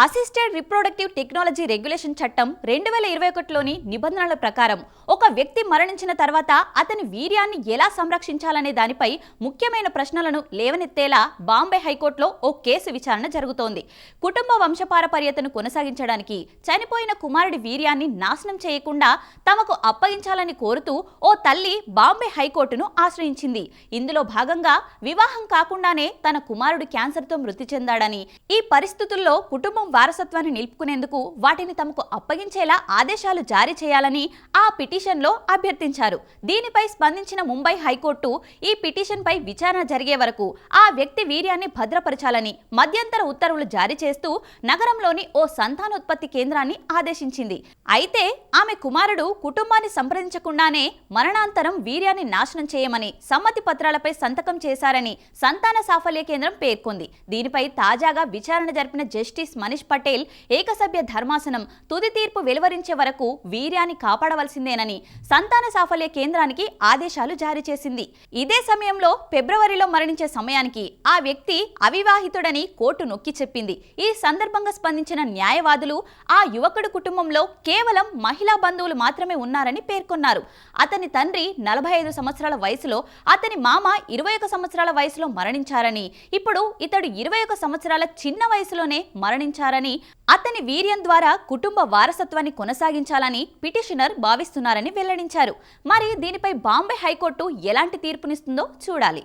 Assisted reproductive technology regulation చట్టం 2021లోని నిబంధనల ప్రకారం ఒక వ్యక్తి మరణించిన తర్వాత అతని వీర్యాన్ని ఎలా సంరక్షించాలనే దానిపై ముఖ్యమైన ప్రశ్నలను లేవనెత్తేలా బాంబే హైకోర్టులో ఓ కేసు విచారణ జరుగుతోంది. కుటుంబ వంశపారపర్యతను కొనసాగించడానికి చనిపోయిన కుమారుడి వీర్యాన్ని నాశనం చేయకుండా తమకు అప్పగించాలని కోరుతూ ఓ తల్లి బాంబే హైకోర్టును ఆశ్రయించింది. ఇందులో భాగంగా వివాహం కాకుండానే తన కుమారుడు క్యాన్సర్తో మృతి చెందాడని, ఈ పరిస్థితుల్లో కుటుంబం వారసత్వాన్ని నిలుపుకునేందుకు వాటిని తమకు అప్పగించేలా ఆదేశాలు జారీ చేయాలని ఆ పిటిషన్లో అభ్యర్థించారు. దీనిపై స్పందించిన ముంబై హైకోర్టు ఈ పిటిషన్పై విచారణ జరిగే వరకు ఆ వ్యక్తి వీర్యాన్ని భద్రపరచాలని మధ్యంతర ఉత్తర్వులు జారీ చేస్తూ నగరంలోని ఓ సంతానోత్పత్తి కేంద్రాన్ని ఆదేశించింది. అయితే ఆమె కుమారుడు కుటుంబాన్ని సంప్రదించకుండానే మరణాంతరం వీర్యాన్ని నాశనం చేయమని సమ్మతి పత్రాలపై సంతకం చేశారని సంతాన సాఫల్య కేంద్రం పేర్కొంది. దీనిపై తాజాగా విచారణ జరిపిన జస్టిస్ మనీష్ పటేల్ ఏకసభ్య ధర్మాసనం తుది తీర్పు వెలువరించే వరకు వీర్యాన్ని కాపాడవలసిందేనని సంతాన సాఫల్య కేంద్రానికి ఆదేశాలు జారీ చేసింది. ఇదే సమయంలో ఫిబ్రవరిలో మరణించే సమయానికి ఆ వ్యక్తి అవివాహితుడని కోర్టు నొక్కి చెప్పింది. ఈ సందర్భంగా స్పందించిన న్యాయవాదులు ఆ యువకుడి కుటుంబంలో కేవలం మహిళా బంధువులు మాత్రమే ఉన్నారని పేర్కొన్నారు. అతని తండ్రి 45 సంవత్సరాల వయసులో, అతని మామ 21 సంవత్సరాల వయసులో మరణించారని, ఇప్పుడు ఇతడు 21 సంవత్సరాల చిన్న వయసులోనే మరణించారని, అతని వీర్యం ద్వారా కుటుంబ వారసత్వాన్ని కొనసాగించాలని పిటిషనర్ భావిస్తున్నారని వెల్లడించారు. మరి దీనిపై బాంబే హైకోర్టు ఎలాంటి తీర్పునిస్తుందో చూడాలి.